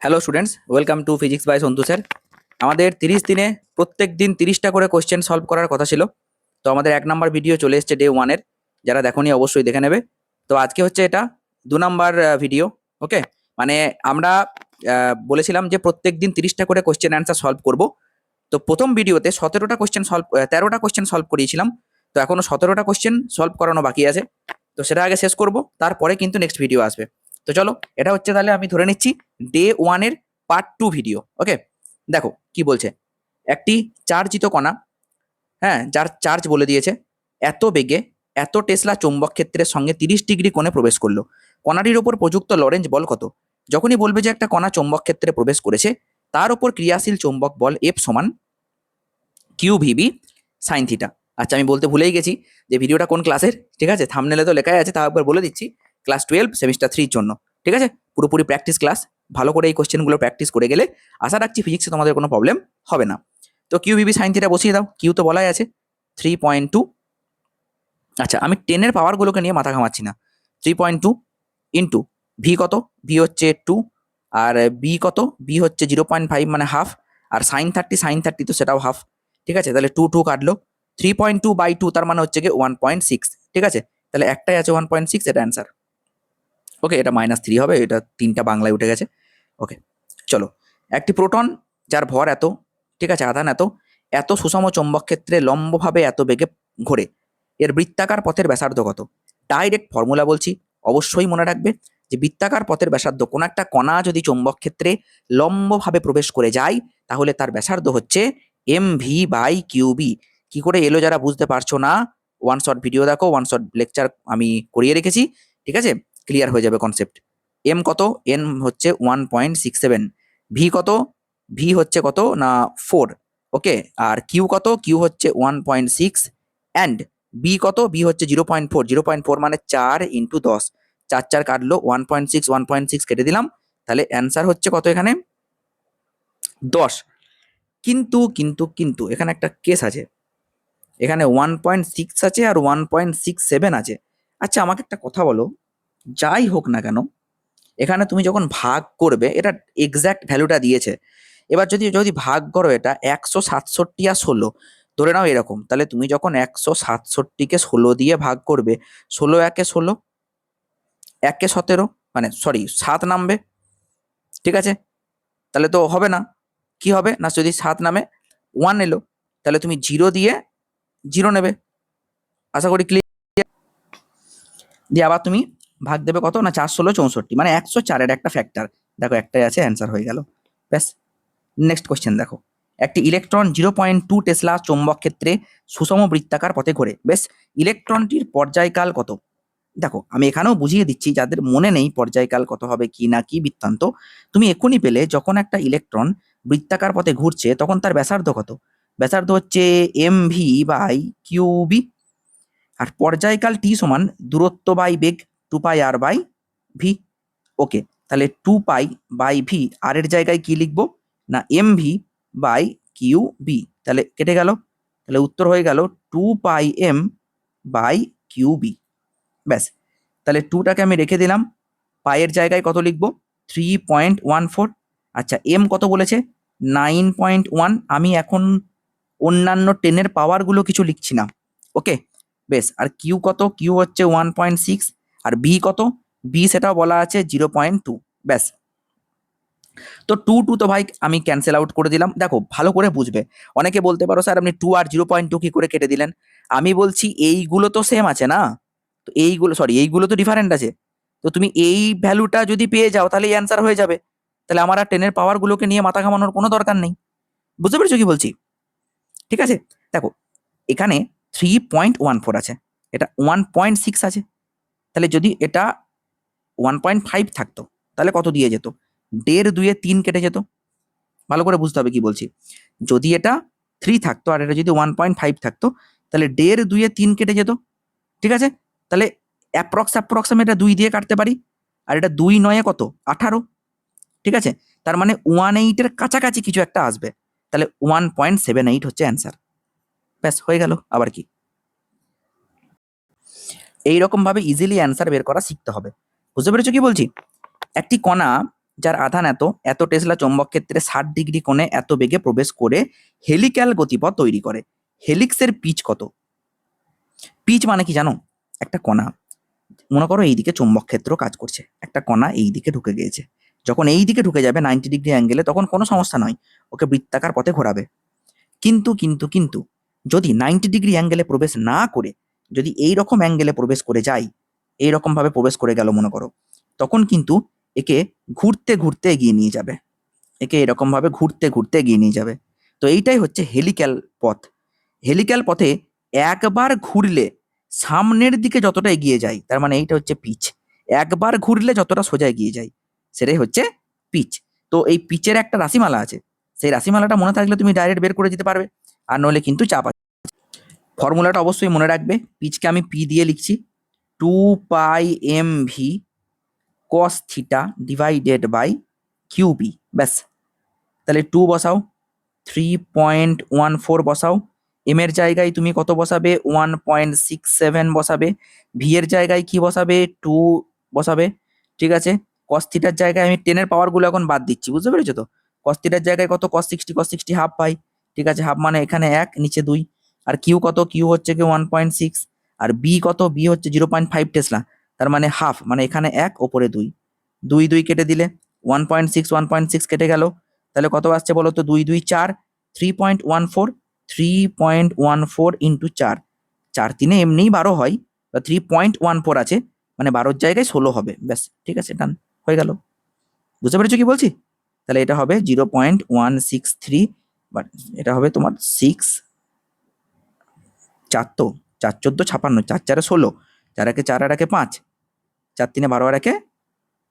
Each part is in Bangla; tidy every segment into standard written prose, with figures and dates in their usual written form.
Hello students, welcome to physics by Santu sir. আমাদের 30 দিনে প্রত্যেক দিন 30টা করে কোশ্চেন সলভ করার কথা ছিল। তো আমাদের 1 নাম্বার ভিডিও চলে এসছে ডে 1-এর। যারা দেখোনি অবশ্যই দেখে নেবে। তো আজকে হচ্ছে এটা 2 নাম্বার ভিডিও। ওকে, মানে আমরা বলেছিলাম যে প্রত্যেক দিন 30টা করে কোশ্চেন অ্যান্সার সলভ করব। তো প্রথম ভিডিওতে 17টা কোশ্চেন সলভ 13টা কোশ্চেন সলভ করিয়েছিলাম। তো এখনো 17টা কোশ্চেন সলভ করানো বাকি আছে। তো সেটা আগে শেষ করব, তারপরে কিন্তু নেক্সট ভিডিও আসবে। তো চলো, এটা হচ্ছে তাহলে আমি ধরে নিচ্ছি ডে 1-এর পার্ট 2 ভিডিও। ওকে, দেখো কি বলছে। একটি চার্জিত কণা, হ্যাঁ, যার চার্জ বলে দিয়েছে, এত বেগে এত টেসলা চৌম্বক ক্ষেত্রের সঙ্গে 30 ডিগ্রি কোণে প্রবেশ করলো। কণাটির ওপর প্রযুক্ত লরেঞ্জ বল কত? যখনই বলবে যে একটা কণা চৌম্বক ক্ষেত্রে প্রবেশ করেছে, তার উপর ক্রিয়াশীল চৌম্বক বল এফ সমান কিউ ভিবি সাইন থিটা। আচ্ছা, আমি বলতে ভুলেই গেছি যে ভিডিওটা কোন ক্লাসের। ঠিক আছে, থাম্বনেলে তো লেখাই আছে, তাও একবার বলে দিচ্ছি। ক্লাস 12 সেমিস্টার 3 জন্য। ঠিক আছে, পুরোপুরি প্র্যাকটিস ক্লাস। ভালো করে এই কোশ্চেনগুলো প্র্যাকটিস করে গেলে আশা রাখছি ফিজিক্সে তোমাদের কোনো প্রবলেম হবে না। তো কিউ ভিবি সাইন থিটা বসিয়ে দাও। কিউ তো বলাই আছে 3.2। আচ্ছা, আমি 10-এর পাওয়ারগুলোকে নিয়ে মাথা ঘামাচ্ছি না। 3.2 ইন্টু ভি কত? ভি হচ্ছে 2। আর বি কত? বি হচ্ছে 0.5, মানে হাফ। আর সাইন থার্টি তো সেটাও হাফ। ঠিক আছে, তাহলে 2 কাটলো। 3.2/2 তার মানে হচ্ছে কি 1.6। ঠিক আছে, তাহলে একটাই আছে 1.6, এটা অ্যান্সার। ওকে, এটা -3 হবে, এটা 3টা বাংলায় উঠে গেছে। ওকে, চলো। একটি প্রোটন যার ভর এত, ঠিক আছে, আধান এত, এত সুষম চৌম্বক ক্ষেত্রে লম্বভাবে এত বেগে ঘোরে, এর বৃত্তাকার পথের ব্যাসার্ধ কত? ডাইরেক্ট ফর্মুলা বলছি, অবশ্যই মনে রাখবে যে বৃত্তাকার পথের ব্যাসার্ধ, কোন একটা কণা যদি চৌম্বক ক্ষেত্রে লম্বভাবে প্রবেশ করে যায়, তাহলে তার ব্যাসার্ধ হচ্ছে mv/qb। কি করে এলো যারা বুঝতে পারছো না, ওয়ান শট ভিডিও দেখো, ওয়ান শট লেকচার আমি করিয়ে রেখেছি। ঠিক আছে, ক্লিয়ার হয়ে যাবে কনসেপ্ট। এম কত? এন হচ্ছে 1.67। ভি কত? ভি হচ্ছে কত না 4। ওকে, আর কিউ কত? কিউ হচ্ছে 1.6। অ্যান্ড বি কত? বি হচ্ছে 0.4। 0.4 মানে 4 ইন্টু 10। 4 কাটলো, 1.6 1.6 কেটে দিলাম। তাহলে অ্যান্সার হচ্ছে কত এখানে? 10। কিন্তু কিন্তু কিন্তু এখানে একটা কেস আছে। এখানে 1.6 আছে আর 1.67 আছে। আচ্ছা, আমাকে একটা কথা বলো, যাই হোক না কেন, এখানে তুমি যখন ভাগ করবে, এটা এক্সাক্ট ভ্যালুটা দিয়েছে। এবার যদি যদি ভাগ করো, এটা 167 আর 16 ধরে নাও এরকম, তাহলে তুমি যখন 167কে 16 দিয়ে ভাগ করবে, 16 একে 16, একে 17, মানে সরি 7 নামবে। ঠিক আছে, তাহলে তো হবে না। কি হবে না, যদি 7 নামে 1 এলো, তাহলে তুমি 0 দিয়ে 0 নেবে। আশা করি ক্লিয়ার। দিয়ে আবার তুমি ভাগ দেবে কত না 4 16 64, মানে 104-এর একটা ফ্যাক্টর। দেখো, একটাই আছে, অ্যান্সার হয়ে গেল। ব্যাস। নেক্সট কোশ্চেন দেখো। একটি ইলেকট্রন 0.2 টেসলা চৌম্বক ক্ষেত্রে সুষম বৃত্তাকার পথে ঘোরে। বেশ, ইলেকট্রনটির পর্যায়কাল কত? দেখো, আমি এখানেও বুঝিয়ে দিচ্ছি যাদের মনে নেই পর্যায়কাল কত হবে কি না কি বৃত্তান্ত। তুমি এক্ষুনি পেলে, যখন একটা ইলেকট্রন বৃত্তাকার পথে ঘুরছে তখন তার ব্যাসার্ধ কত? ব্যাসার্ধ হচ্ছে mv/qb। আর পর্যায়কাল টি সমান দূরত্ব বাই বেগ 2πr/v। ওকে, তাহলে 2π/v, আর এর জায়গায় কি লিখবো না mv/qb। তাহলে কেটে গেল, তাহলে উত্তর হয়ে গেল 2πm/qb। ব্যাস, তাহলে 2টাকে আমি রেখে দিলাম, পায়ের জায়গায় কত লিখবো 3.14। আচ্ছা, এম কত বলেছে 9.1। আমি এখন অন্যান্য 10-এর পাওয়ারগুলো কিছু লিখছি না। ওকে, বেশ। আর কিউ কত? কিউ হচ্ছে 1.6। আর বি কত? বি সেটাও বলা আছে 0.2। ব্যাস। তো 2 তো ভাই আমি ক্যান্সেল আউট করে দিলাম। দেখো, ভালো করে বুঝবে। অনেকে বলতে পারো স্যার আপনি 2 আর 0.2 কি করে কেটে দিলেন? আমি বলছি এইগুলো তো সেম আছে না, তো এইগুলো সরি এইগুলো তো ডিফারেন্ট আছে। তো তুমি এই ভ্যালুটা যদি পেয়ে যাও, তাহলে অ্যান্সার হয়ে যাবে। তাহলে আমার আর 10-এর পাওয়ারগুলোকে নিয়ে মাথা ঘামানোর কোনো দরকার নেই। বুঝতে পেরেছো কি বলছি? ঠিক আছে, দেখো এখানে 3.14 আছে, এটা 1.6 আছে। তাহলে যদি এটা 1.5 থাকতো, তাহলে কত দিয়ে যেত? 1.5 2 3 কেটে যেত। ভালো করে বুঝতে হবে কি বলছি। যদি এটা 3 থাকতো আর এটা যদি 1.5 থাকতো, তাহলে 1.5 2 3 কেটে যেত। ঠিক আছে, তাহলে অ্যাপ্রক্স আমি এটা 2 দিয়ে কাটতে পারি। আর এটা 2 9 কত 18। ঠিক আছে, তার মানে 18-এর কাছাকাছি কিছু একটা আসবে। তাহলে 1.78 হচ্ছে অ্যান্সার। ব্যাস, হয়ে গেল। আবার কি? এইরকম ভাবে ইজিলি অ্যান্সার বের করা শিখতে হবে। বুঝতে পেরেছো কি বলছি? একটি কণা যার আধান এত, এত টেসলা চৌম্বক ক্ষেত্রে 60 ডিগ্রি কোণে এত বেগে প্রবেশ করে হেলিক্যাল গতিপথ তৈরি করে। হেলিক্সের পিচ কত? পিচ মানে কি জানো? একটা কণা, মনে করো এইদিকে চৌম্বক ক্ষেত্র কাজ করছে, একটা কণা এই দিকে ঢুকে গিয়েছে, যখন এই দিকে ঢুকে যাবে 90 ডিগ্রি অ্যাঙ্গেলে, তখন কোনো সমস্যা নয়, ওকে বৃত্তাকার পথে ঘোরাবে। কিন্তু যদি 90 ডিগ্রি অ্যাঙ্গেলে প্রবেশ না করে যদি এই রকম অ্যাঙ্গেলে প্রবেশ করে যায়, এইরকম ভাবে প্রবেশ করে গেল মনে করো, তখন কিন্তু একে ঘুরতে ঘুরতে এগিয়ে নিয়ে যাবে, একে এরকম ভাবে ঘুরতে ঘুরতে এগিয়ে নিয়ে যাবে। তো এইটাই হচ্ছে হেলিক্যাল পথ। হেলিক্যাল পথে একবার ঘুরলে সামনের দিকে যতটা এগিয়ে যায়, তার মানে এইটা হচ্ছে পিচ। একবার ঘুরলে যতটা সোজা এগিয়ে যায়, সেটাই হচ্ছে পিচ। তো এই পিচের একটা রাশিমালা আছে, সেই রাশিমালাটা মনে থাকলে তুমি ডাইরেক্ট বের করে দিতে পারবে, আর নইলে কিন্তু চাপ আছে। ফর্মুলাটা অবশ্যই মনে রাখবে, পিচকে আমি পি দিয়ে লিখছি, 2πmv cos theta divided by QB. ব্যাস, তাহলে 2 বসাও, 3.14 বসাও, এম এর জায়গায় তুমি কত বসাবে? 1.67 বসাবে, ভি এর জায়গায় কি বসাবে? 2 বসাবে, ঠিক আছে। কস থিটার জায়গায় আমি 10 এর পাওয়ার গুলো এখন বাদ দিচ্ছি, বুঝতে পেরেছো তো? কস থিটার জায়গায় কত? cos 60 হাফ পাই, ঠিক আছে, হাফ মানে এখানে 1 নিচে 2। আর কিউ কত? কিউ হচ্ছে কি 1.6। আর বি কত? বি হচ্ছে 0.5 টেসলা, তার মানে হাফ, মানে এখানে 1 ওপরে 2, 2 2 কেটে দিলে 1.6 কেটে গেল, তাহলে কত আসছে বলো তো? 2 2 4, 3.14, 3.14 ইন্টু 4, 4 3 এমনিই 12 হয়, বা 3.14 আছে, মানে 12-র জায়গায় 16 হবে। ব্যাস, ঠিক আছে, ডান হয়ে গেল। বুঝতে পেরেছো কি বলছি? তাহলে এটা হবে 0.163, বাট এটা হবে তোমার 6, 4 তো 4 14 56, 4 4 16, 4 একে 4 আর একে 5, 4 3 12 আর একে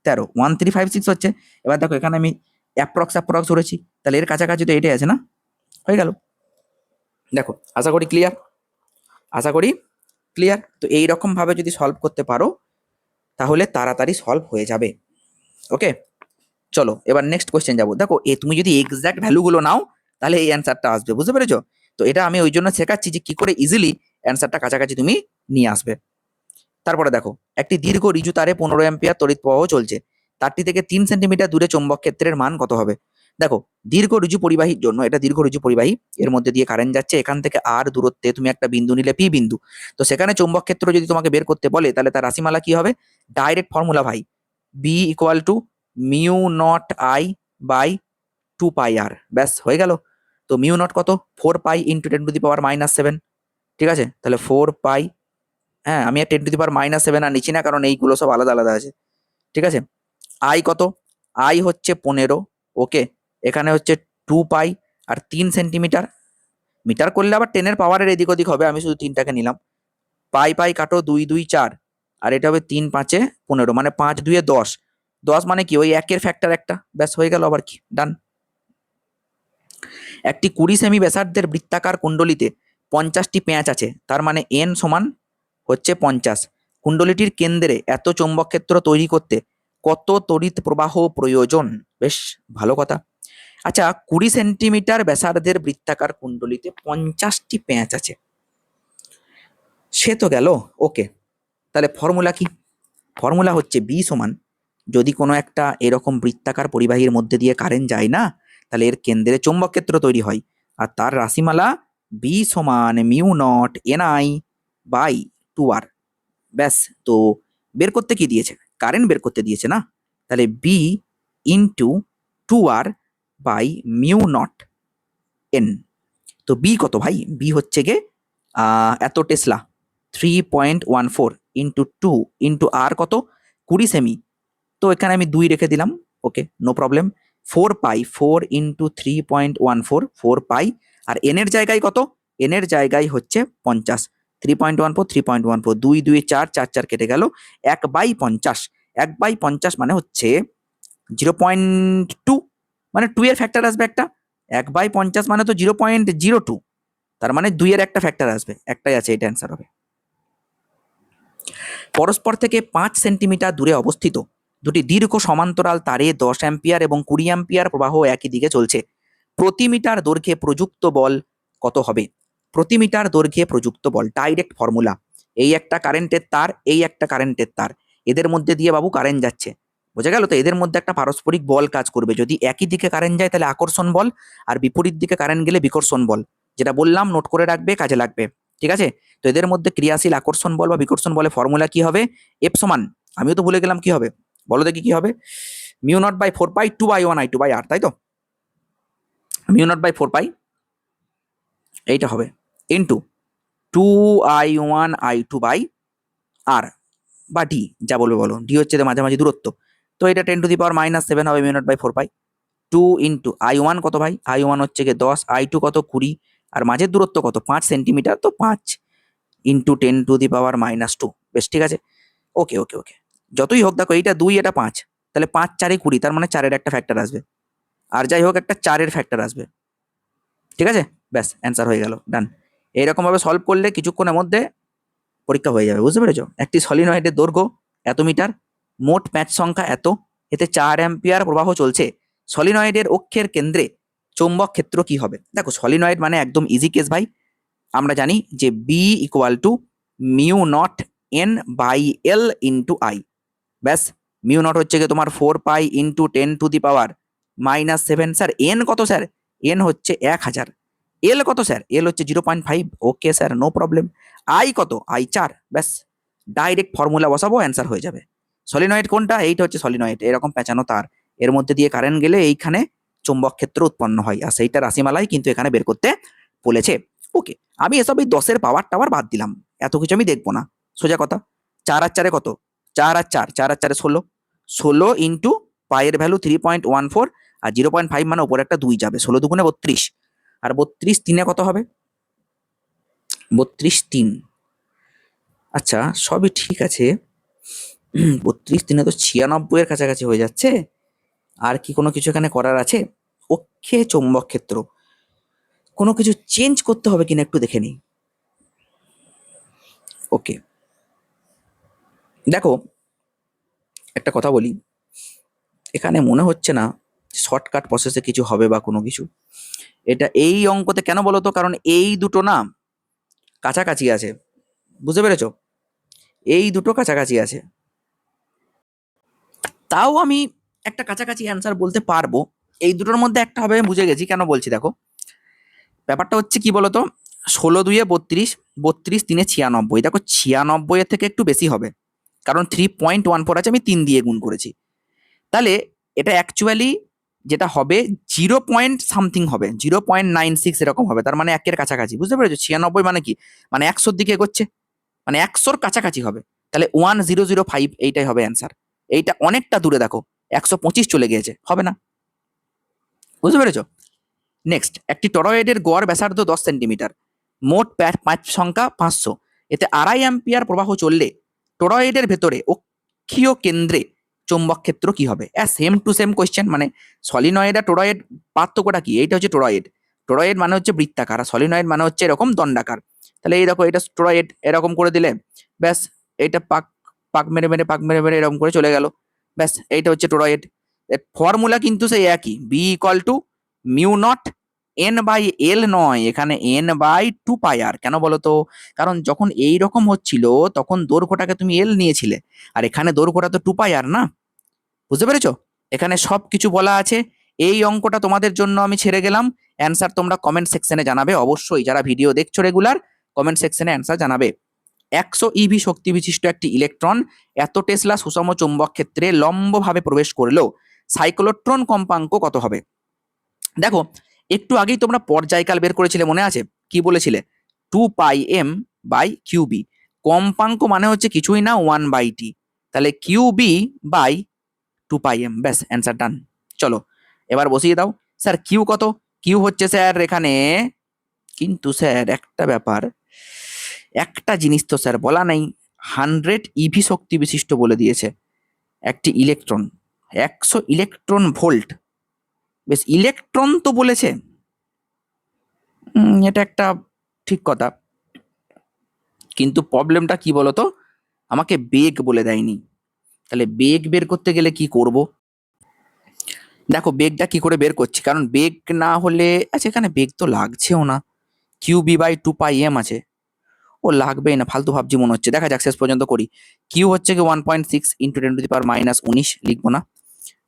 13, 1356 হচ্ছে। এবার দেখো এখানে আমি অ্যাপ্রক্স ধরেছি, তাহলে এর কাছাকাছি তো এটাই আছে না, হয়ে গেল। দেখো, আশা করি ক্লিয়ার, আশা করি ক্লিয়ার। তো এইরকম ভাবে যদি সলভ করতে পারো, তাহলে তাড়াতাড়ি সলভ হয়ে যাবে। ওকে, চলো এবার নেক্সট কোয়েশ্চেন যাবো। দেখো, তুমি যদি এক্সাক্ট ভ্যালুগুলো নাও, তাহলে এই অ্যান্সারটা আসবে, বুঝতে পেরেছো? তো এটা আমি ওই জন্য শেখাচ্ছি যে কি করে ইজিলি অ্যান্সারটা কাছাকাছি তুমি নিয়ে আসবে। তারপরে দেখো, একটি দীর্ঘ ঋজু তারে 15 অ্যাম্পিয়ার তড়িৎ প্রবাহ চলছে, তারটি থেকে 3 সেন্টিমিটার দূরে চৌম্বক ক্ষেত্রের মান কত হবে? দেখো, দীর্ঘ ঋজু পরিবাহীর জন্য, এটা দীর্ঘ ঋজু পরিবাহী, এর মধ্যে দিয়ে কারেন্ট যাচ্ছে, এখান থেকে আর দূরত্বে তুমি একটা বিন্দু নিলে পি বিন্দু, তো সেখানে চৌম্বক ক্ষেত্র যদি তোমাকে বের করতে বলে, তাহলে তার রাশিমালা কি হবে? ডাইরেক্ট ফর্মুলা ভাই, B equal to mu naught I by 2πr, ব্যাস হয়ে গেল। তো মিউ নট কত? 4π ইন্টু 10⁻⁻7, ঠিক আছে, তাহলে 4π, হ্যাঁ আমি আর 10⁻⁻7 আর নিচ্ছি না, কারণ এইগুলো সব আলাদা আলাদা আছে, ঠিক আছে। আই কত? আই হচ্ছে 15, ওকে, এখানে হচ্ছে 2π, আর 3 সেন্টিমিটার, মিটার করলে আবার 10 এর পাওয়ারের এদিক ওদিক হবে, আমি শুধু 3টাকে নিলাম। পাই পাই কাটো, 2 2 4, আর এটা হবে 3 5 15, মানে 5 2 10, 10 মানে কি ওই একের ফ্যাক্টর একটা, ব্যাস হয়ে গেল, আবার কি, ডান। একটি 20 সেমি ব্যাসার্ধের বৃত্তাকার কুণ্ডলিতে 50টি পেঁচ আছে, তার মানে এন সমান হচ্ছে 50। কুণ্ডলিটির কেন্দ্রে এত চৌম্বক ক্ষেত্র তৈরি করতে কত তড়িৎ প্রবাহ প্রয়োজন? বেশ ভালো কথা। আচ্ছা, 20 সেন্টিমিটার ব্যাসার্ধের বৃত্তাকার কুণ্ডলিতে 50টি পেঁচ আছে, সে তো গেল, ওকে। তাহলে ফর্মুলা কি? ফর্মুলা হচ্ছে বি সমান, যদি কোনো একটা এরকম বৃত্তাকার পরিবাহীর মধ্যে দিয়ে কারেন্ট যায় না, তাহলে এর কেন্দ্রে চৌম্বক ক্ষেত্র তৈরি হয়, আর তার রাশিমালা বি সমান mu not NI by 2r। ব্যাস, তো বের করতে কি দিয়েছে? কারেন্ট বের করতে দিয়েছে না, তাহলে B into 2r by mu naught N. তো বি কত ভাই? বি হচ্ছে গে এত টেসলা, 3.14 ইন্টু 2 ইন্টু আর কত? 20 সেমি, তো এখানে আমি 2 রেখে দিলাম, ওকে, নো প্রবলেম। 4π, 4 ইন্টু 3.14, 4π, আর এন এর জায়গায় কত? এন এর জায়গায় হচ্ছে 50, 3.14 3.14, 2 2 4, 4 4 কেটে গেল, 1/50, 1/50 মানে হচ্ছে 0.2, মানে 2 এর ফ্যাক্টর আসবে একটা, 1/50 মানে তো 0.02, তার মানে 2 এর একটা ফ্যাক্টর আসবে, একটাই আছে, এটা অ্যান্সার হবে। পরস্পর থেকে 5 সেন্টিমিটার দূরে অবস্থিত দুটি দীর্ঘ সমান্তরাল তারে 10 অ্যাম্পিয়ার এবং 20 অ্যাম্পিয়ার প্রবাহ একই দিকে চলছে, প্রতি মিটার দৈর্ঘ্যে প্রযুক্ত বল কত হবে? প্রতি মিটার দৈর্ঘ্যে প্রযুক্ত বল, ডাইরেক্ট ফর্মুলা, এই একটা কারেন্টের তার, এই একটা কারেন্টের তার, এদের মধ্যে দিয়ে বাবু কারেন্ট যাচ্ছে, বোঝা গেল? তো এদের মধ্যে একটা পারস্পরিক বল কাজ করবে। যদি একই দিকে কারেন্ট যায় তাহলে আকর্ষণ বল, আর বিপরীত দিকে কারেন্ট গেলে বিকর্ষণ বল। যেটা বললাম নোট করে রাখবে, কাজে লাগবে। ঠিক আছে? তো এদের মধ্যে ক্রিয়াশীল আকর্ষণ বল বা বিকর্ষণ বলে ফর্মুলা কি হবে? এফ সমান, আমিও তো ভুলে গেলাম কি হবে, বলো দেখি কি হবে? Mu naught by 4 pi 2/1 I2 by R, তাই তো? মিউ নট বাই 4 পাই এইটা হবে ইন্টু 2I1 I2 বাই আর বা ডি, যা বলবে বলো। ডি হচ্ছে মাঝামাঝি দূরত্ব, তো এটা 10⁻⁻⁷ হবে mu naught by 4 pi. 2 into I1 কত ভাই? I1 হচ্ছে গিয়ে 10, I2 কত 20, আর মাঝের দূরত্ব কত 5 সেন্টিমিটার, তো 5 ইন্টু 10⁻⁻²। বেশ, ঠিক আছে। ওকে ওকে ওকে, যতই হোক দেখো এইটা 2 এটা 5, তাহলে 5 4 20, তার মানে 4-এর একটা ফ্যাক্টর আসবে, আর যাই হোক একটা 4-এর ফ্যাক্টর আসবে। ঠিক আছে, ব্যাস অ্যান্সার হয়ে গেল, ডান। এইরকম ভাবে সলভ করলে কিছুক্ষণের মধ্যে পরীক্ষা হয়ে যাবে, বুঝতে পেরেছো? একটি সলিনয়েডের দৈর্ঘ্য এত মিটার, মোট প্যাচ সংখ্যা এত, এতে 4 অ্যাম্পিয়ার প্রবাহ চলছে, সলিনয়েডের অক্ষের কেন্দ্রে চৌম্বক ক্ষেত্র কি হবে? দেখো সলিনয়েড মানে একদম ইজি কেস ভাই, আমরা জানি যে B equal to mu naught N by L into I. ব্যাস, মিউ নট হচ্ছে গিয়ে তোমার 4 পাই ইন্টু 10⁻⁻7। স্যার এন কত স্যার? এন হচ্ছে 1000। এল কত স্যার? এল হচ্ছে 0.5। Okay sir, no problem. I কত? আই 4। ব্যাস, ডাইরেক্ট ফর্মুলা বসাবো, অ্যান্সার হয়ে যাবে। সলিনয়েড কোনটা? এইটা হচ্ছে সলিনয়েড, এরকম পেঁচানো তার, এর মধ্যে দিয়ে কারেন্ট গেলে এইখানে চুম্বক ক্ষেত্র উৎপন্ন হয়, আর সেইটা রাশিমালাই কিন্তু এখানে বের করতে বলেছে। ওকে, আমি এসব এই 10-এর পাওয়ার টাওয়ার বাদ দিলাম, এত কিছু আমি দেখবো না, সোজা কথা। 4 আর 4 কত? 4 আর 4, 4 আর 4 16, 16 ইন্টু পায়ের ভ্যালু 3.14, আর 0.5 মানে উপরে একটা 2 যাবে, 16 দুগুণে 32, আর 32 3-এ কত হবে? 32 3, আচ্ছা সবই ঠিক আছে। 32 3-এ তো 96 এর কাছাকাছি হয়ে যাচ্ছে। আর কি কোনো কিছু এখানে করার আছে? অক্ষে চৌম্বক ক্ষেত্র, কোনো কিছু চেঞ্জ করতে হবে কিনা একটু দেখে নিই। ওকে, দেখো একটা কথা বলি, এখানে মনে হচ্ছে না শর্টকাট প্রসেসে কিছু হবে বা কোনো কিছু। এটা এই অঙ্কতে কেন বলো তো? কারণ এই দুটো না কাছাকাছি আছে, বুঝতে পেরেছো? এই দুটো কাছাকাছি আছে, তাও আমি একটা কাছাকাছি অ্যান্সার বলতে পারবো। এই দুটোর মধ্যে একটা হবে, আমি বুঝে গেছি কেন বলছি। দেখো ব্যাপারটা হচ্ছে কি বলতো, 16 2-এ 32, 32 3-এ 96, দেখো 96 এর থেকে একটু বেশি হবে, কারণ 3.14 আছে, আমি 3 দিয়ে গুণ করেছি। তাহলে এটা অ্যাকচুয়ালি যেটা হবে 0 পয়েন্ট সামথিং হবে, 0.96 এরকম হবে, তার মানে 1-এর কাছাকাছি, বুঝতে পেরেছো? 96 মানে কি, মানে 100-র দিকে এগোচ্ছে, মানে 100-র কাছাকাছি হবে। তাহলে 1005 এইটাই হবে অ্যান্সার। এইটা অনেকটা দূরে, দেখো 125 চলে গিয়েছে, হবে না, বুঝতে পেরেছো? নেক্সট, একটি টরয়েডের গড় ব্যাসার্ধ 10 সেন্টিমিটার, মোট প্যাচ সংখ্যা 500, এতে 2.5 অ্যাম্পিয়ার প্রবাহ চললে টরয়েডের ভেতরে অক্ষীয় কেন্দ্রে চৌম্বক ক্ষেত্র কি হবে? সেম টু সেম কোয়েশ্চেন, মানে সলিনয়েড আর টোরয়েড পার্থক্যটা কি? এইটা হচ্ছে টোরয়েড, টোরয়েড মানে হচ্ছে বৃত্তাকার, আর সলিনয়েড মানে হচ্ছে এরকম দণ্ডাকার। তাহলে এই দেখো এটা টোরয়েড, এরকম করে দিলে ব্যাস, এইটা পাক পাক মেরে মেরে পাক মেরে মেরে এরকম করে চলে গেল, ব্যাস এইটা হচ্ছে টোরয়েড। ফর্মুলা কিন্তু সেই একই, B equal to mu naught N by L নয়, এখানে এন বাই 2 পাই আর। কেন বলতো? কারণ যখন এই রকম হচ্ছিল তখন দৈর্ঘ্যটাকে তুমি এল নিয়েছিলে, আর এখানে দৈর্ঘ্যটা তো 2 পাই আর না, বুঝতে পেরেছো? এখানে সব কিছু বলা আছে। এই অঙ্কটা তোমাদের জন্য আমি ছেড়ে গেলাম, অ্যান্সার তোমরা কমেন্ট সেকশনে জানাবে অবশ্যই, যারা ভিডিও দেখছো রেগুলার কমেন্ট সেকশনে অ্যান্সার জানাবে। 100 ইভি শক্তি বিশিষ্ট একটি ইলেকট্রন এত টেসলা সুষম চুম্বক ক্ষেত্রে লম্বভাবে প্রবেশ করলেও সাইক্লোট্রন কম্পাঙ্ক কত হবে? দেখো একটু আগেই তোমরা পর্যায়কাল বের করেছিলে, মনে আছে? কি বলেছিলে? 2πm/কিউবি, কম্পাঙ্ক মানে হচ্ছে কিছুই না 1/t, তাহলে কিউবি বাই 2πm, ব্যাস অ্যান্সার ডান। চলো এবার বসিয়ে দাও। স্যার কিউ কত? কিউ হচ্ছে স্যার এখানে, কিন্তু স্যার একটা ব্যাপার, একটা জিনিস তো স্যার বলা নেই, 100 ইভি শক্তি বিশিষ্ট বলে দিয়েছে একটি ইলেকট্রন, 100 ইলেকট্রন ভোল্ট, বেশ ইলেকট্রন তো বলেছে, এটা একটা ঠিক কথা, কিন্তু প্রবলেমটা কি বলতো, আমাকে বেগ বলে দেয়নি। তাহলে বেগ বের করতে গেলে কি করব? দেখো বেগটা কি করে বের করছি, কারণ বেগ না হলে, আচ্ছা এখানে বেগ তো লাগছেও না, কিউবি বাই 2πm আছে। ও লাগবেই না, ফালতু ভাবছি মনে হচ্ছে। দেখা যাক শেষ পর্যন্ত করি। কিউ হচ্ছে কি 1.6 ইন্টু 10⁻19 লিখবো না।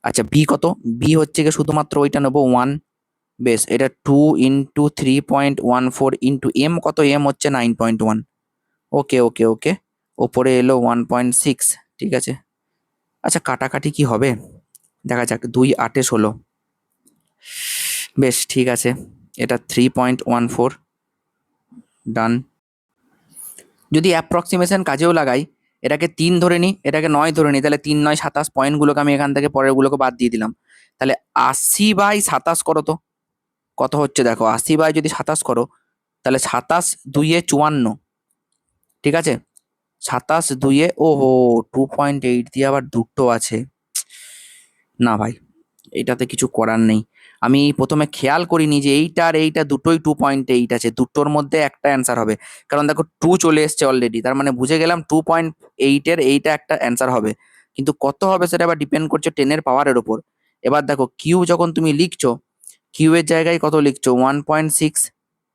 আচ্ছা বি কত? বি হচ্ছে কি শুধুমাত্র ওইটা নেবো 1। বেশ, এটা 2 ইন্টু 3.14 ইন্টু এম কত? এম হচ্ছে 9.1। ওকে ওকে ওকে, ওপরে এলো 1.6। ঠিক আছে। আচ্ছা কাটাকাটি কি হবে দেখা যাক। 2 8 16। বেশ ঠিক আছে, এটা 3.14 ডান। যদি অ্যাপ্রক্সিমেশন কাজেও লাগাই, এটাকে 3 ধরে নিই, এটাকে 9 ধরে নিই, তাহলে 3 9 27 পয়েন্টগুলোকে আমি এখান থেকে পরের গুলোকে বাদ দিয়ে দিলাম। তাহলে 80/27 করো তো কত হচ্ছে দেখো। 80/27 করো, তাহলে 27 2 54। ঠিক আছে, 27 2 ওহো 2.8 দিয়ে আবার দুটো আছে। না ভাই, এটাতে কিছু করার নেই। আমি প্রথমে খেয়াল করিনি যে এইটা আর এইটা দুটোই 2.8 আছে, দুটোর মধ্যে একটা অ্যান্সার হবে। কারণ দেখো 2 চলে এসছে অলরেডি, তার মানে বুঝে গেলাম 2.8 এর এইটা একটা অ্যান্সার হবে। কিন্তু কত হবে সেটা আবার ডিপেন্ড করছে 10 এর পাওয়ারের উপর। এবার দেখো কিউ যখন তুমি লিখছো, কিউ এর জায়গায় কত লিখছো? 1.6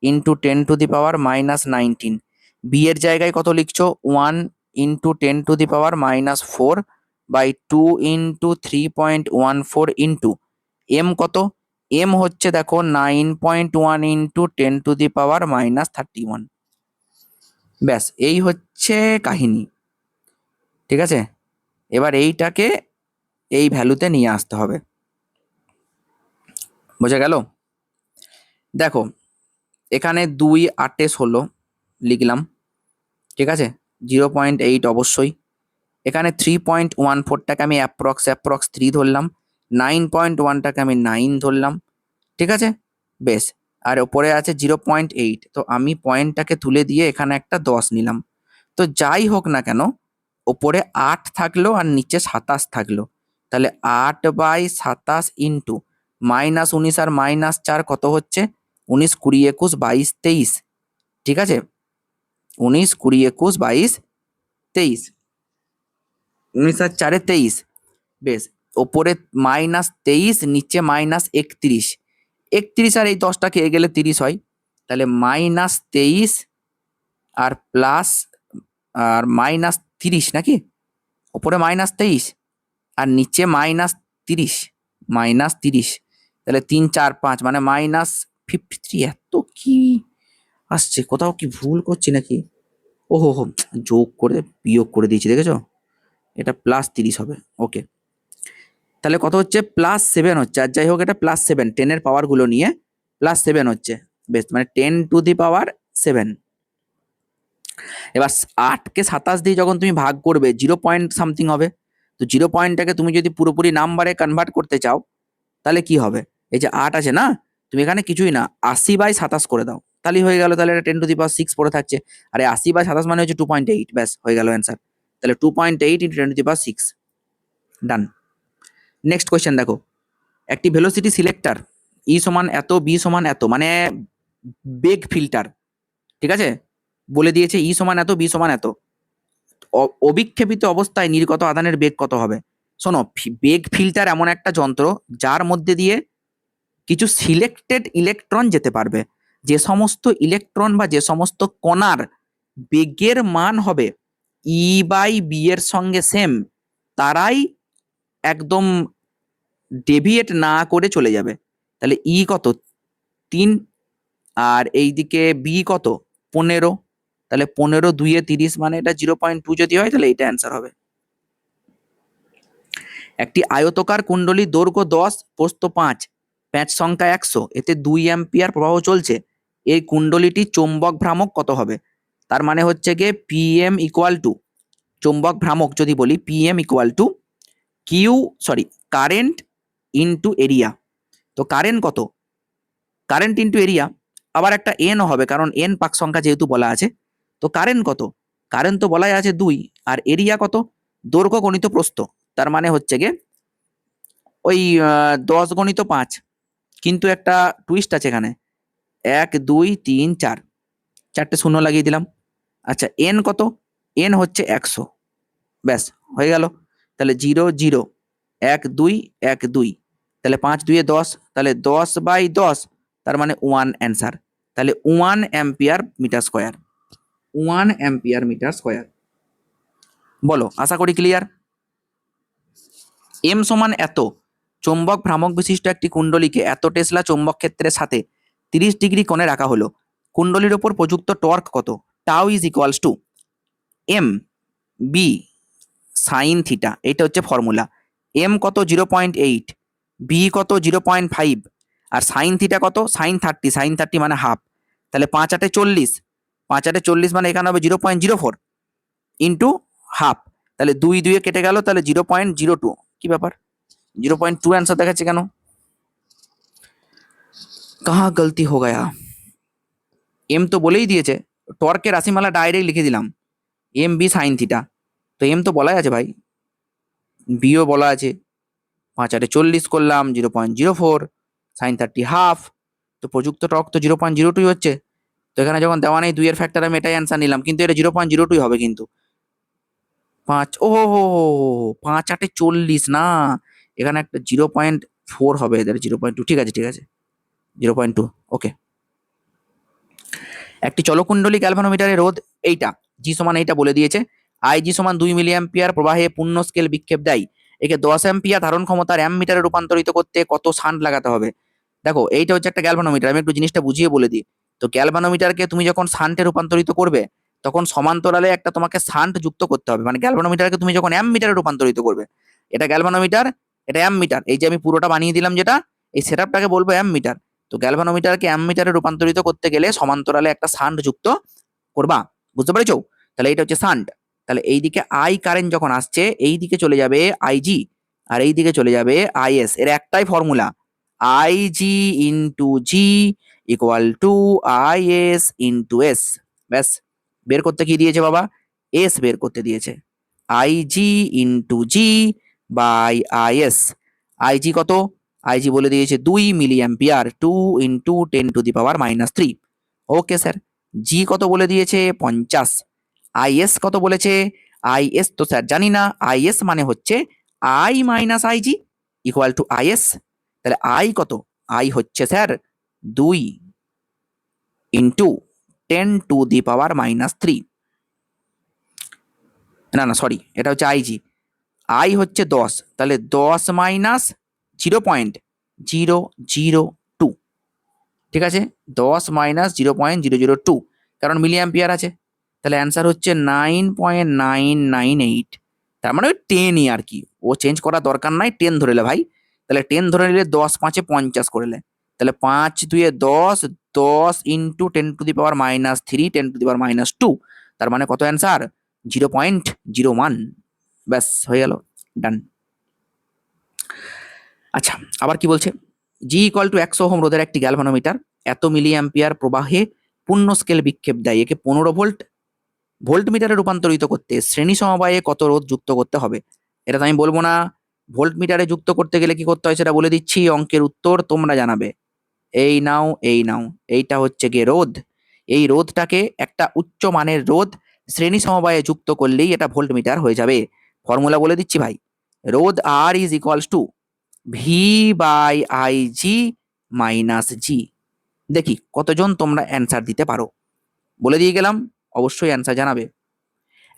ইন্টু 10⁻19। বি এর জায়গায় কত লিখছো? 1 into 10⁻4 by 2 into 3.14 into M কত? এম হচ্ছে দেখো 9.1 ইন্টু 10⁻31। ব্যাস এই হচ্ছে কাহিনী। ঠিক আছে, এবার এইটাকে এই ভ্যালুতে নিয়ে আসতে হবে। বোঝা গেল? দেখো এখানে 2 8 16 লিখলাম। ঠিক আছে, 0.8 অবশ্যই। এখানে 3.14টাকে আমি অ্যাপ্রক্স 3 ধরলাম, 9.1টাকে আমি 9 ধরলাম। ঠিক আছে, বেশ। আর ওপরে আছে 0.8, তো আমি পয়েন্টটাকে তুলে দিয়ে এখানে একটা 10 নিলাম। তো যাই হোক না কেন, ওপরে 8 থাকলো আর নিচে 27 থাকলো, তাহলে 8/27 ইন্টু -19 আর -4 কত হচ্ছে? 19 20 21 22 23। ঠিক আছে, 19 20 21 22 23, 19 আর 4 23। বেশ, ওপরে -23 নিচে -31। 31 আর এই 10টা খেয়ে গেলে 30 হয়, তাহলে -23 আর প্লাস আর -30 নাকি? ওপরে -23 আর নিচে -30, -30, তাহলে 3 4 5 মানে -53। এত কি আসছে, কোথাও কি ভুল করছি নাকি? ওহো হো, যোগ করে বিয়োগ করে দিয়েছি, দেখেছো? এটা +30 হবে। ওকে, তাহলে কত হচ্ছে? +7 হচ্ছে। আর যাই হোক, এটা +7, 10 এর পাওয়ার গুলো নিয়ে +7 হচ্ছে। বেশ, মানে 10⁻7। এবার 8কে 27 দিয়ে যখন তুমি ভাগ করবে 0 পয়েন্ট সামথিং হবে। তো 0 পয়েন্টটাকে তুমি যদি পুরোপুরি নাম্বারে কনভার্ট করতে চাও, তাহলে কি হবে? এই যে 8 আছে না, তুমি এখানে কিছুই না 80/27 করে দাও, তাহলেই হয়ে গেল। তাহলে এটা 10⁻6 পড়ে থাকছে, আর 80/27 মানে হচ্ছে 2.8। ব্যাস হয়ে গেল অ্যান্সার। তাহলে 2.8 ইন্টু 10⁻6। ডান। নেক্সট কোয়েশ্চেন দেখো, একটি ভেলোসিটি সিলেক্টর ই সমান এত, বি সমান এত, মানে বেগ ফিল্টার। ঠিক আছে, বলে দিয়েছে ই সমান এত, বি সমান এত। অবিক্ষেপিত অবস্থায় নির্গত আধানের বেগ কত হবে? শোনো, বেগ ফিল্টার এমন একটা যন্ত্র যার মধ্যে দিয়ে কিছু সিলেক্টেড ইলেকট্রন যেতে পারবে। যে সমস্ত ইলেকট্রন বা যে সমস্ত কণার বেগের মান হবে E/B এর সঙ্গে সেম, তারাই একদম ডেভিয়েট না করে চলে যাবে। তাহলে ই কত? 3, আর এইদিকে বি কত? 15। তাহলে 15 2 30, মানে এটা 0.2 যদি হয় তাহলে এটা অ্যান্সার হবে। একটি আয়তকার কুণ্ডলী দৈর্ঘ্য 10, প্রস্থ 5, প্যাঁচ সংখ্যা 100, এতে 2 অ্যাম্পিয়ার প্রবাহ চলছে। এই কুণ্ডলীটি চৌম্বক ভ্রামক কত হবে? তার মানে হচ্ছে গিয়ে পিএম ইকুয়াল টু, চৌম্বক ভ্রামক যদি বলি, PM equal to current into area. তো কারেন্ট কত? কারেন্ট ইনটু এরিয়া, আবার একটা এন হবে কারণ এন পাক সংখ্যা যেহেতু বলা আছে। তো কারেন্ট কত? কারেন্ট তো বলাই আছে 2, আর এরিয়া কত? দৈর্ঘ্য গণিত প্রস্থ, তার মানে হচ্ছে গিয়ে ওই 10 গণিত 5, কিন্তু একটা টুইস্ট আছে এখানে। 1 2 3 4, 4টে শূন্য লাগিয়ে দিলাম। আচ্ছা এন কত? এন হচ্ছে 100। ব্যাস হয়ে গেল। তাহলে 0 0 1 2 1 2, তাহলে 5 2 10, তাহলে 10/10, তার মানে 1 অ্যান্সার। তাহলে 1 ampere metre square. 1 ampere metre square. বলো, আশা করি ক্লিয়ার। এম সমান এত চৌম্বক ভ্রামক বিশিষ্ট একটি কুণ্ডলীকে এত টেসলা চৌম্বক ক্ষেত্রের সাথে 30 ডিগ্রি কোণে রাখা হলো। কুণ্ডলীর ওপর প্রযুক্ত টর্ক কত? Tau is equals to M B sine theta. এটা হচ্ছে ফর্মুলা। এম কত? 0.8, বি কত? 0.5, আর সাইন থিটা কত? সাইন 30, সাইন 30 মানে হাফ। তাহলে 5 8 40, 5 8 40 মানে এখানে হবে 0.04 ইন্টু হাফ। তাহলে 2 2 কেটে গেল, তাহলে 0.02। কি ব্যাপার, 0.2 অ্যান্সার দেখাচ্ছে কেন? কাহা গলতি হো গয়া। এম তো বলেই দিয়েছে, টর্কের রাশিমালা ডাইরেক্ট লিখে দিলাম, এম বি সাইন থিটা। তো এম তো বলাই আছে ভাই, বিও বলা আছে। 5 8 40 করলাম, 0.04, সাইন 30 হাফ। তো প্রযুক্ত টর্ক তো 0.02 হচ্ছে। তো এখানে যখন দেওয়া নেই 2 এর ফ্যাক্টর, আমি এটাই অ্যান্সার নিলাম, কিন্তু এটা 0.02 হবে কিন্তু। 5 ও 5 8 40 না, এখানে একটা 0.4 হবে, এদের 0.2। ঠিক আছে ঠিক আছে, 0.2। ওকে। একটি চলকুণ্ডলী গ্যালভানোমিটারের রোধ এইটা, জি সমান এইটা বলে দিয়েছে। আই জি সমান 2 মিলি অ্যাম্পিয়ার প্রবাহে পূর্ণ স্কেল বিক্ষেপ দেয়। একে 10 অ্যাম্পিয়ার ধারণ ক্ষমতার অ্যাম্মিটারে রূপান্তরিত করতে কত শান্ট লাগাতে হবে? দেখো, এইটা হচ্ছে একটা গ্যালভানোমিটার, আমি একটু জিনিসটা বুঝিয়ে বলে দিই। তো গ্যালভানোমিটারকে তুমি যখন শান্টে রূপান্তরিত করবে, তখন সমান্তরালে একটা তোমাকে শান্ট যুক্ত করতে হবে। মানে গ্যালভানোমিটারকে তুমি যখন অ্যাম্মিটারে রূপান্তরিত করবে, এটা গ্যালভানোমিটার, এটা অ্যাম্মিটার, এই যে আমি পুরোটা বানিয়ে দিলাম যেটা, এই সেটআপটাকে বলবো অ্যাম্মিটার। তো গ্যালভানোমিটারকে অ্যাম্মিটারে রূপান্তরিত করতে গেলে সমান্তরালে একটা শান্ট যুক্ত করবা। বুঝতে পেরেছো? তাহলে এইটা হচ্ছে শান্ট। তাহলে এইদিকে আই কারেন্ট যখন আসছে, এই দিকে চলে যাবে আইজি, আর এই দিকে চলে যাবে আইএস। এর একটাই formula, IG into G equal to is into S. ব্যাস, বের করতে কি দিয়েছে বাবা? এস বের করতে দিয়েছে। IG into G by IS. IG কত? আইজি বলে দিয়েছে 2 milli ampere, 2 into 10⁻³ okay sir. G কত বলে দিয়েছে? 50। আইএস কত বলেছে? আইএস তো স্যার জানি না, আইএস মানে হচ্ছে I minus IG equal to is. তাহলে আই কত? আই হচ্ছে স্যার 2 ইন্টু 10⁻³ না না সরি, এটা হচ্ছে আইজি। আই হচ্ছে 10, তাহলে 10 মাইনাস 0.002। ঠিক আছে, 10 মাইনাস 0.002, কারণ মিলি অ্যাম্পিয়ার আছে। তাহলে অ্যান্সার হচ্ছে 9.998। তার মানে ওই 10ই আর কি, ও চেঞ্জ করার দরকার নাই, 10 ধরে লে ভাই। তাহলে 10 ধরে নিলে 10 5 50 করে লে, তাহলে 5 2 10, 10 ইন্টু 10⁻³ 10⁻²। তার মানে কত অ্যান্সার? 0.01। ব্যাস হয়ে গেল, ডান। আচ্ছা, আবার কি বলছে? জি ইকুয়াল টু 100 ওহম রোধের একটি গ্যালভানোমিটার এত মিলি অ্যাম্পিয়ার প্রবাহে পূর্ণ স্কেল বিক্ষেপ দেয়। একে 15 ভোল্ট ভোল্টমিটারে রূপান্তরিত করতে শ্রেণী সমবায়ে কত রোধ যুক্ত করতে হবে? এটা তো আমি বলবো না। ভোল্টমিটারে যুক্ত করতে গেলে কি করতে হয় সেটা বলে দিচ্ছি, অঙ্কের উত্তর তোমরা জানাবে। এই নাও এই নাও, এইটা হচ্ছে গিয়ে রোধ। এই রোধটাকে একটা উচ্চ মানের রোধ শ্রেণী সমবায়ে যুক্ত করলেই এটা ভোল্টমিটার হয়ে যাবে। ফর্মুলা বলে দিচ্ছি ভাই, রোধ R is equals to V by I G minus G. দেখি কতজন তোমরা অ্যান্সার দিতে পারো, বলে দিয়ে গেলাম, অবশ্যই অ্যান্সার জানাবে।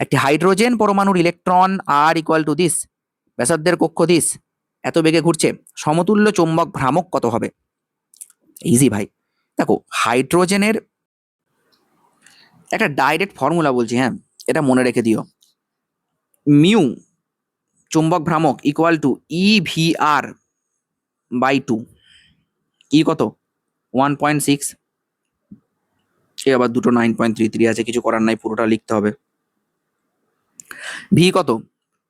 একটি হাইড্রোজেন পরমাণুর electron R equal to this, ব্যাসার্ধের কক্ষ দিস, এত বেগে ঘুরছে, সমতুল্য চৌম্বক ভ্রামক কত হবে? ইজি ভাই, দেখো হাইড্রোজেনের একটা ডাইরেক্ট ফর্মুলা বলছি, হ্যাঁ এটা মনে রেখে দিও। মিউ চুম্বক ভ্রামক equal to E V R by 2। E কত? 1.6। এ আবার দুটো 9.33 আছে, কিছু করার নাই, পুরোটা লিখতে হবে। ভি কত?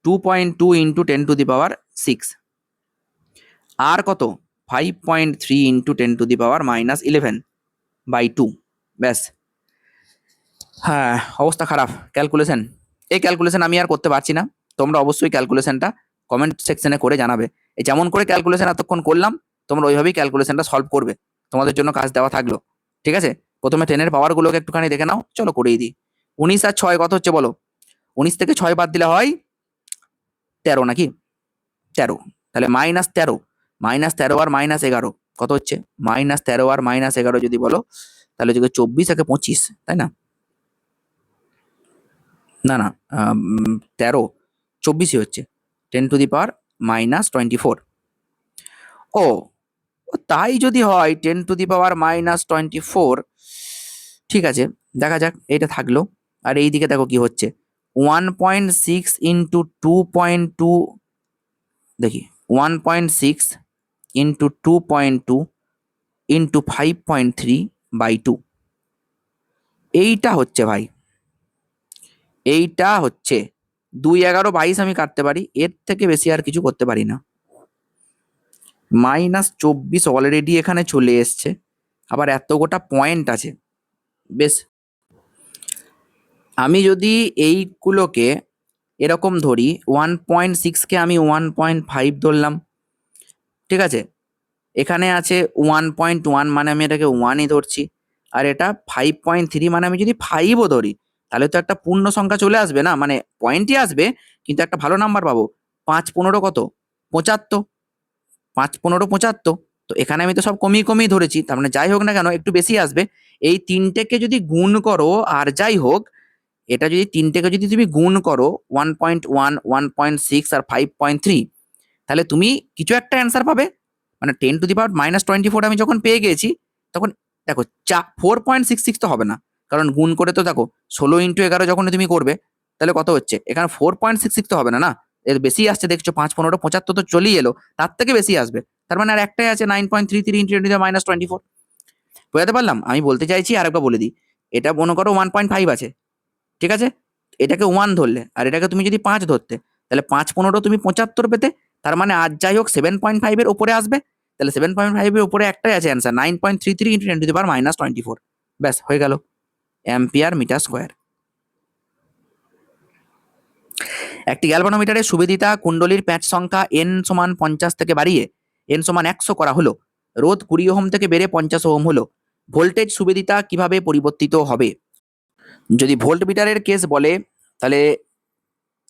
2.2 ইন্টু 10⁻6। আর কত? 5.3 ইন্টু 10⁻⁻11 বাই 2। ব্যাস। হ্যাঁ, অবস্থা খারাপ ক্যালকুলেশন। এই ক্যালকুলেশন আমি আর করতে পারছি না, তোমরা অবশ্যই ক্যালকুলেশনটা কমেন্ট সেকশনে করে জানাবে। এই যেমন করে ক্যালকুলেশন এতক্ষণ করলাম, তোমরা ওইভাবেই ক্যালকুলেশনটা সলভ করবে, তোমাদের জন্য কাজ দেওয়া থাকলো। ঠিক আছে, প্রথমে 10 এর পাওয়ারগুলোকে একটুখানি দেখে নাও, চলো করেই দিই। 19 আর 6 কত হচ্ছে বলো? 19 থেকে 6 বাদ দিলে হয় 13 নাকি? 13। তাহলে -13, -13 আর -11 কত হচ্ছে? -13 আর -11 যদি বলো, তাহলে যদি 24 একে 25, তাই না? না না, 13 24ই হচ্ছে, 10⁻⁻24। ও ও, তাই যদি হয় 10⁻⁻24, ঠিক আছে, দেখা যাক, এটা থাকলো। আর এইদিকে দেখো কি হচ্ছে, 1.6 ইন্টু 2.2, দেখি 1.6 ইন্টু 2.2 ইন্টু 5.3/2, এইটা হচ্ছে ভাই, এইটা হচ্ছে 2 11 22 আমি কাটতে পারি, এর থেকে বেশি আর কিছু করতে পারি না। -24 অলরেডি এখানে চলে এসছে, আবার এত গোটা পয়েন্ট আছে। বেশ, আমি যদি এইগুলোকে এরকম ধরি, 1.6কে আমি 1.5 ধরলাম, ঠিক আছে, এখানে আছে 1.1 মানে আমি এটাকে 1ই ধরছি, আর এটা 5.3 মানে আমি যদি 5ও ধরি, তাহলে তো একটা পূর্ণ সংখ্যা চলে আসবে না, মানে পয়েন্টই আসবে, কিন্তু একটা ভালো নাম্বার পাবো। 5 15 কত, 75, 5 15 75। তো এখানে আমি তো সব কমিয়ে কমিয়ে ধরেছি, তার মানে যাই হোক না কেন একটু বেশি আসবে। এই তিনটেকে যদি গুণ করো, আর যাই হোক, এটা যদি তিনটেকে যদি তুমি গুণ করো, 1.1 1.6 আর 5.3, তাহলে তুমি কিছু একটা অ্যান্সার পাবে। মানে 10⁻⁻24 আমি যখন পেয়ে গেছি, তখন দেখো 4.66 তো হবে না, কারণ গুণ করে তো দেখো 16 × 11 যখন তুমি করবে, তাহলে কত হচ্ছে, এখানে 4.66 তো হবে না, না এর বেশি আসছে, দেখছো 5 15 75 তো চলেই এলো, তার থেকে বেশি আসবে। তার মানে আর একটাই আছে, 9.33 × 10⁻24। বোঝাতে পারলাম? আমি বলতে চাইছি, আরেকবার বলে দিই, এটা মনে করো 1.5 আছে, ঠিক আছে, এটাকে 1 ধরলে, আর এটাকে তুমি যদি 5 ধরতে, তাহলে 5 15 তুমি 75 পেতে। তার মানে আজ যাই হোক 7.5 এর উপরে আসবে, তাহলে 7.5 এর উপরে একটাই আছে অ্যান্সার, 9.33 × 10⁻24। ব্যাস হয়ে গেল, অ্যাম্পিয়ার মিটার স্কোয়ার। একটি গ্যালভানোমিটারের সুবিদিতা কুণ্ডলীর প্যাচ সংখ্যা n সমান 50 থেকে বাড়িয়ে n সমান 100 করা হলো, রোধ 20 ওহম থেকে বেড়ে 50 ওহম হলো, ভোল্টেজ সুবিদিতা কিভাবে পরিবর্তিত হবে? যদি ভোল্ট মিটারের কেস বলে, তাহলে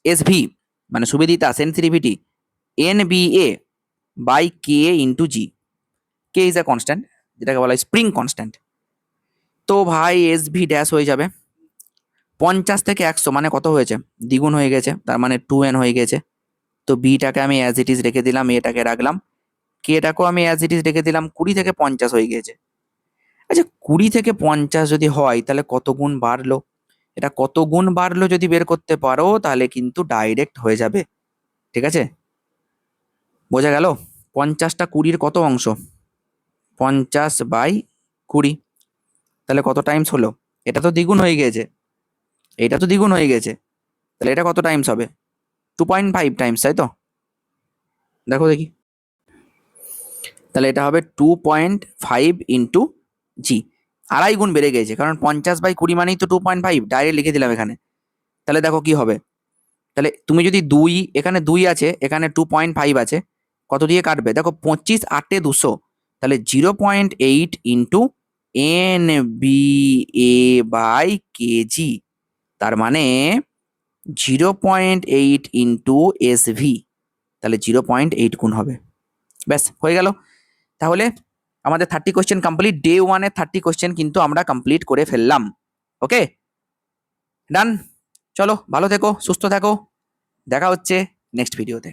এসভি মানে সুবিদিতা sensitivity NBA/KA × G, K is a constant, যেটাকে বলা হয় স্প্রিং কনস্ট্যান্ট। তো ভাই এসভি ড্যাশ হয়ে যাবে 50 থেকে 100, মানে কত হয়েছে, দ্বিগুণ হয়ে গেছে, তার মানে 2n হয়ে গেছে। তো বিটাকে আমি অ্যাজ ইট ইজ রেখে দিলাম, এটাকে রাখলাম, কেটাকেও আমি অ্যাজ ইট ইজ রেখে দিলাম, 20 থেকে 50 হয়ে গেছে। আচ্ছা, 20 থেকে 50 যদি হয়, তাহলে কত গুণ বাড়লো, এটা কত গুণ বাড়লো যদি বের করতে পারো, তাহলে কিন্তু ডাইরেক্ট হয়ে যাবে, ঠিক আছে, বোঝা গেল? 50টা 20-র কত অংশ, 50/20, তাহলে কত টাইমস হলো, এটা তো দ্বিগুণ হয়ে গেছে, এটা তো দ্বিগুণ হয়ে গেছে, তাহলে এটা কত টাইমস হবে, 2.5 টাইমস, তাই তো? দেখো দেখি, তাহলে এটা হবে 2.5 ইন্টু জি, 2.5 গুণ বেড়ে গেছে, কারণ 50/20 মানেই তো 2.5, ডাইরেক্ট লিখে দিলাম এখানে। তাহলে দেখো কি হবে, তাহলে তুমি যদি 2, এখানে 2 আছে, এখানে 2.5 আছে, কত দিয়ে কাটবে দেখো, 25 8 200, তাহলে 0.8 ইন্টু NBA/kg, তার মানে 0.8 ইন্টু এসভি, তাহলে 0.8 গুণ হবে। ব্যাস হয়ে গেল। তাহলে আমাদের 30 কোশ্চেন কমপ্লিট, ডে 1-এর 30 কোশ্চেন কিন্তু আমরা কমপ্লিট করে ফেললাম। ওকে, ডান। চলো, ভালো থেকো, সুস্থ থাকো, দেখা হচ্ছে নেক্সট ভিডিওতে।